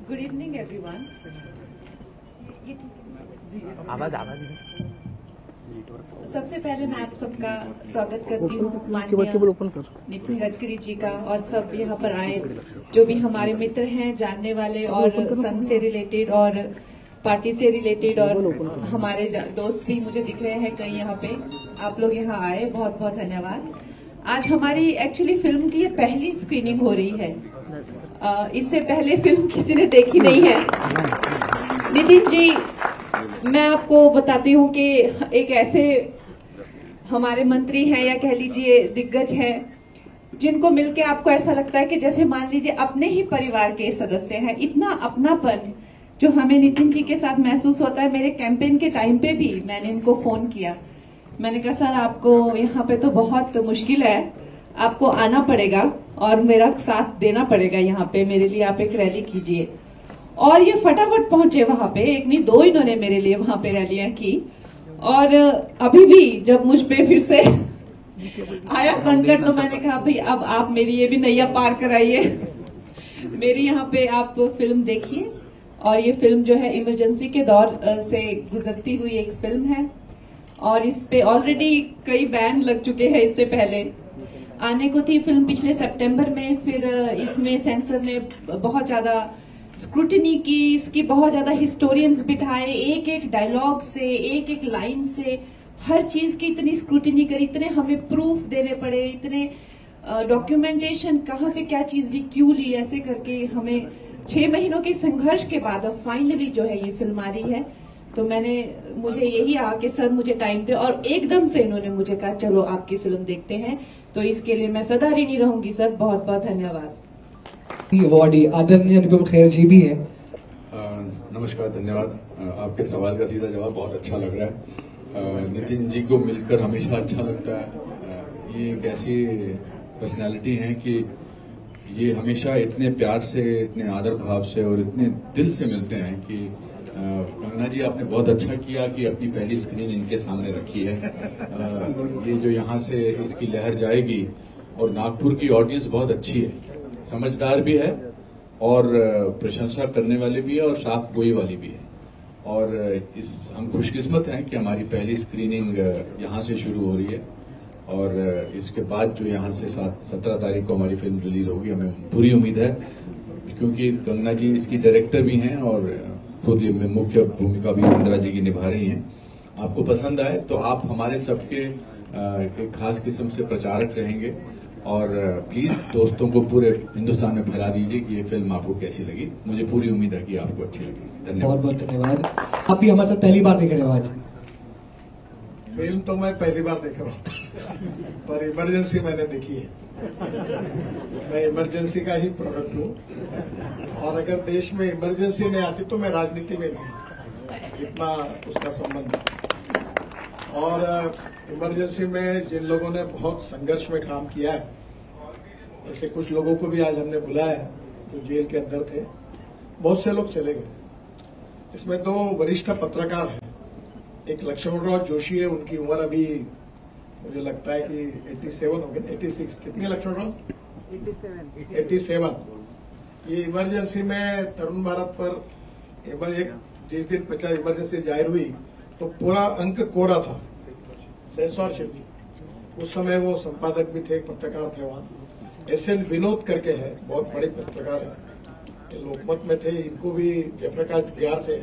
Good evening everyone. आवाज सबसे पहले मैं आप सबका स्वागत करती हूँ माननीय नितिन गडकरी जी का, और सब यहाँ पर आए जो भी हमारे मित्र हैं, जानने वाले और संघ से रिलेटेड और पार्टी से रिलेटेड, और हमारे दोस्त भी मुझे दिख रहे हैं कई यहाँ पे। आप लोग यहाँ आए, बहुत बहुत धन्यवाद। आज हमारी एक्चुअली फिल्म की ये पहली स्क्रीनिंग हो रही है। इससे पहले फिल्म किसी ने देखी नहीं है। नितिन जी, मैं आपको बताती हूँ कि एक ऐसे हमारे मंत्री हैं या कह लीजिए दिग्गज हैं जिनको मिलके आपको ऐसा लगता है कि जैसे मान लीजिए अपने ही परिवार के सदस्य हैं। इतना अपनापन जो हमें नितिन जी के साथ महसूस होता है। मेरे कैंपेन के टाइम पे भी मैंने इनको फोन किया, मैंने कहा सर आपको यहाँ पे तो बहुत मुश्किल है, आपको आना पड़ेगा और मेरा साथ देना पड़ेगा यहाँ पे, मेरे लिए आप एक रैली कीजिए। और ये फटाफट पहुंचे वहां पे, एक नहीं दो इन्होंने मेरे लिए वहां पे रैलियां की। और अभी भी जब मुझ पे फिर से आया संकट तो मैंने कहा भाई अब आप मेरी ये भी नैया पार कराइए, मेरी यहाँ पे आप फिल्म देखिए। और ये फिल्म जो है इमरजेंसी के दौर से गुजरती हुई एक फिल्म है, और इस पे ऑलरेडी कई बैन लग चुके हैं। इससे पहले आने को थी फिल्म पिछले सितंबर में, फिर इसमें सेंसर ने बहुत ज्यादा स्क्रूटिनी की, इसकी बहुत ज्यादा हिस्टोरियंस बिठाए, एक एक डायलॉग से, एक एक लाइन से, हर चीज की इतनी स्क्रूटिनी करी, इतने हमें प्रूफ देने पड़े, इतने डॉक्यूमेंटेशन, कहाँ से क्या चीज ली, क्यों ली, ऐसे करके हमें 6 महीनों के संघर्ष के बाद अब फाइनली जो है ये फिल्म आ रही है। तो मुझे यही आ कि सर मुझे टाइम दे, और एकदम से इन्होंने मुझे कहा चलो आपकी फिल्म देखते हैं। तो इसके लिए मैं सदा ऋणी रहूंगी सर, बहुत बहुत धन्यवाद। अवार्डी आदरणीय अनुपम खेर जी भी है। नमस्कार, धन्यवाद। आपके सवाल का सीधा जवाब बहुत अच्छा लग रहा है। नितिन जी को मिलकर हमेशा अच्छा लगता है। ये एक ऐसी पर्सनैलिटी है कि ये हमेशा इतने प्यार से, इतने आदर भाव से और इतने दिल से मिलते हैं कि कंगना जी आपने बहुत अच्छा किया कि अपनी पहली स्क्रीन इनके सामने रखी है। ये जो यहाँ से इसकी लहर जाएगी, और नागपुर की ऑडियंस बहुत अच्छी है, समझदार भी है और प्रशंसा करने वाले भी है और साफ गोई वाली भी है। और हम खुशकिस्मत हैं कि हमारी पहली स्क्रीनिंग यहाँ से शुरू हो रही है, और इसके बाद जो यहाँ से 17 तारीख को हमारी फिल्म रिलीज होगी। हमें पूरी उम्मीद है क्योंकि कंगना जी इसकी डायरेक्टर भी हैं और खुद ये मुख्य भूमिका भी इंदिरा जी की निभा रही हैं। आपको पसंद आए तो आप हमारे सबके एक खास किस्म से प्रचारक रहेंगे, और प्लीज दोस्तों को पूरे हिंदुस्तान में फैला दीजिए कि ये फिल्म आपको कैसी लगी। मुझे पूरी उम्मीद है कि आपको अच्छी लगेगी। धन्यवाद। बहुत बहुत धन्यवाद। आप भी हमारे साथ पहली बार देख रहे हो आज? फिल्म तो मैं पहली बार देख रहा हूँ, पर इमरजेंसी मैंने देखी है। मैं इमरजेंसी का ही प्रोडक्ट हूँ, और अगर देश में इमरजेंसी नहीं आती तो मैं राजनीति में नहीं, इतना उसका संबंध है। और इमरजेंसी में जिन लोगों ने बहुत संघर्ष में काम किया है, ऐसे कुछ लोगों को भी आज हमने बुलाया है जो जेल के अंदर थे। बहुत से लोग चले गए। इसमें 2 वरिष्ठ पत्रकार हैं, एक लक्ष्मणराव जोशी है, उनकी उम्र अभी मुझे लगता है कि 87 हो गई, 86। कितनी लक्ष्मणराव? 87। ये इमरजेंसी में तरुण भारत पर जिस दिन 50 इमरजेंसी जाहिर हुई तो पूरा अंक कोरा था, सेंसरशिप। उस समय वो संपादक भी थे, पत्रकार थे वहाँ। SN विनोद करके है, बहुत बड़े पत्रकार है, लोकमत में थे। इनको भी जयप्रकाश बिहार से,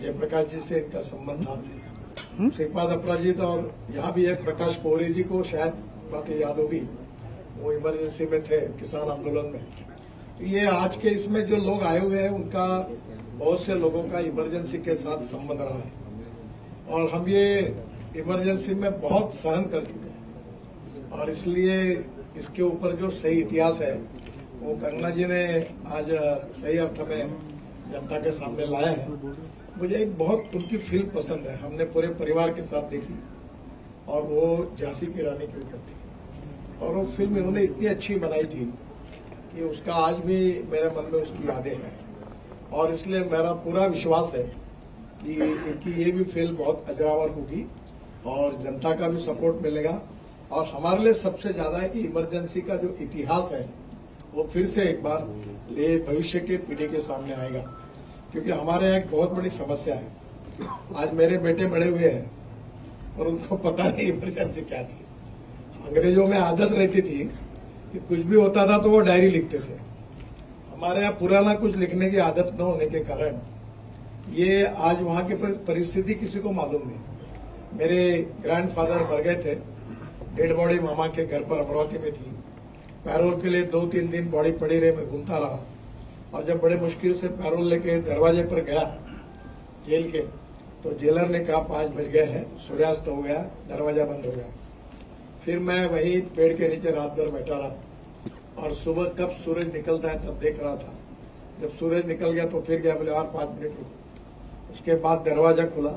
जयप्रकाश जी से इनका संबंध था। श्रीपाद अपराजित, और यहाँ भी है प्रकाश कोहरे जी को शायद बातें याद होगी, वो इमरजेंसी में थे किसान आंदोलन में। तो ये आज के इसमें जो लोग आए हुए हैं उनका, बहुत से लोगों का इमरजेंसी के साथ संबंध रहा है, और हम ये इमरजेंसी में बहुत सहन कर चुके हैं। और इसलिए इसके ऊपर जो सही इतिहास है वो कंगना जी ने आज सही अर्थ में जनता के सामने लाया है। मुझे एक बहुत उनकी फिल्म पसंद है, हमने पूरे परिवार के साथ देखी, और वो झांसी की रानी के ऊपर थी। और वो फिल्म इन्होंने इतनी अच्छी बनाई थी कि उसका आज भी मेरे मन में उसकी यादें हैं। और इसलिए मेरा पूरा विश्वास है कि इनकी ये भी फिल्म बहुत अजरावर होगी और जनता का भी सपोर्ट मिलेगा। और हमारे लिए सबसे ज्यादा है कि इमरजेंसी का जो इतिहास है वो फिर से एक बार ये भविष्य के पीढ़ी के सामने आएगा, क्योंकि हमारे यहाँ एक बहुत बड़ी समस्या है। आज मेरे बेटे बड़े हुए हैं और उनको पता नहीं इमरजेंसी क्या थी। अंग्रेजों में आदत रहती थी कि कुछ भी होता था तो वो डायरी लिखते थे। हमारे यहाँ पुराना कुछ लिखने की आदत न होने के कारण ये आज वहां की परिस्थिति किसी को मालूम नहीं। मेरे ग्रैंडफादर मर गए थे, डेड बॉडी मामा के घर पर अमरावती में थी। पैरोल के लिए 2-3 दिन बॉडी पड़ी रही, मैं घूमता रहा और जब बड़े मुश्किल से पैरोल लेके दरवाजे पर गया जेल के, तो जेलर ने कहा 5 बज गए हैं, सूर्यास्त हो गया, दरवाजा बंद हो गया। फिर मैं वहीं पेड़ के नीचे रात भर बैठा रहा और सुबह कब सूरज निकलता है तब देख रहा था। जब सूरज निकल गया तो फिर गया, बोले और 5 मिनट रुको। उसके बाद दरवाजा खुला,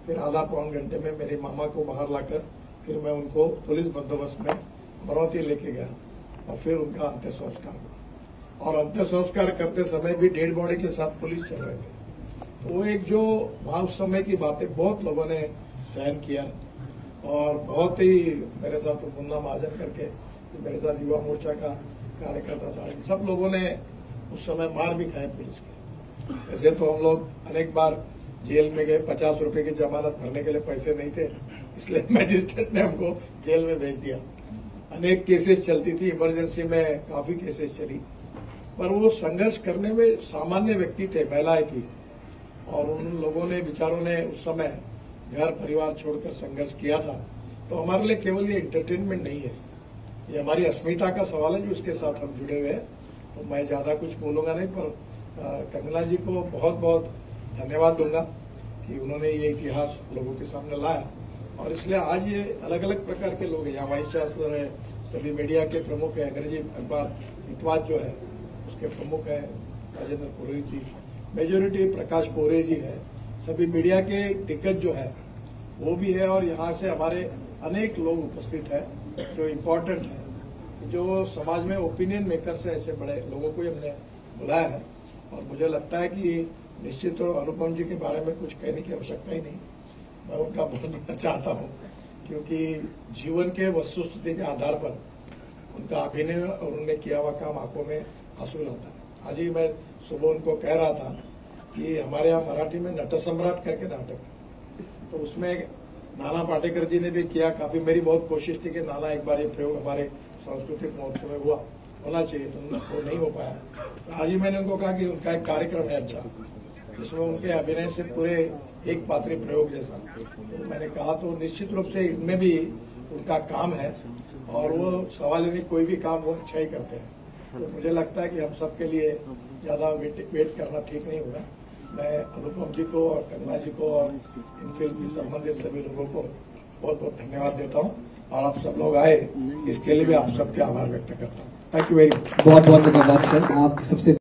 फिर आधा पौन घंटे में मेरी मामा को बाहर लाकर फिर मैं उनको पुलिस बंदोबस्त में अमरावती लेके गया और फिर उनका अंत्य संस्कार हुआ। और अंत्य संस्कार करते समय भी डेड बॉडी के साथ पुलिस चल रहे थे। तो वो एक जो वहां उस समय की बातें बहुत लोगों ने सहन किया और बहुत ही मेरे साथ मुन्ना महाजन करके मेरे साथ युवा मोर्चा का कार्यकर्ता था, सब लोगों ने उस समय मार भी खाए पुलिस के। वैसे तो हम लोग अनेक बार जेल में गए, 50 रुपए की जमानत भरने के लिए पैसे नहीं थे, इसलिए मैजिस्ट्रेट ने हमको जेल में भेज दिया। अनेक केसेस चलती थी, इमरजेंसी में काफी केसेस चली, पर वो संघर्ष करने में सामान्य व्यक्ति थे, महिलाएं थी और उन लोगों ने बेचारों ने उस समय घर परिवार छोड़कर संघर्ष किया था। तो हमारे लिए केवल ये एंटरटेनमेंट नहीं है, ये हमारी अस्मिता का सवाल है जो उसके साथ हम जुड़े हुए हैं। तो मैं ज्यादा कुछ बोलूंगा नहीं, पर कंगना जी को बहुत बहुत धन्यवाद दूंगा कि उन्होंने ये इतिहास लोगों के सामने लाया। और इसलिए आज ये अलग अलग प्रकार के लोग हैं, यहाँ वाइस चांसलर है, सभी मीडिया के प्रमुख है, अंग्रेजी अखबार इतवाद जो है उसके प्रमुख है राजेंद्र पुरोहित जी, मेजोरिटी प्रकाश पोरे जी है, सभी मीडिया के दिग्गज जो है वो भी है। और यहाँ से हमारे अनेक लोग उपस्थित है जो इम्पोर्टेंट है, जो समाज में ओपिनियन मेकर से ऐसे बड़े लोगों को हमने बुलाया है। और मुझे लगता है कि निश्चित तौर अनुपम जी के बारे में कुछ कहने की आवश्यकता ही नहीं, मैं उनका बोलना चाहता हूं, क्योंकि जीवन के वस्तुस्थिति के आधार पर उनका अभिनय और उन्होंने किया हुआ काम आंखों में आंसू लाता है। आज ही मैं सुबह उनको कह रहा था कि हमारे यहाँ मराठी में नट सम्राट करके नाटक था, तो उसमें नाना पाटेकर जी ने भी किया। काफी मेरी बहुत कोशिश थी कि नाना एक बार ये प्रयोग हमारे सांस्कृतिक महोत्सव में होना चाहिए, तो वो नहीं हो पाया। तो आज ही मैंने उनको कहा कि उनका एक कार्यक्रम है अच्छा, जिसमें उनके अभिनय से पूरे एक पात्री प्रयोग जैसा, तो मैंने कहा तो निश्चित रूप से इनमें भी उनका काम है और वो सवाल नहीं, कोई भी काम वो अच्छा ही करते हैं। तो मुझे लगता है कि हम सबके लिए ज्यादा वेट करना ठीक नहीं होगा। मैं अनुपम जी को और कंगना जी को और इन फिल्म से संबंधित सभी लोगों को बहुत बहुत धन्यवाद देता हूँ और आप सब लोग आए इसके लिए भी आप सबके आभार व्यक्त करता हूँ। Thank you very much. बहुत बहुत धन्यवाद सर, आप सबसे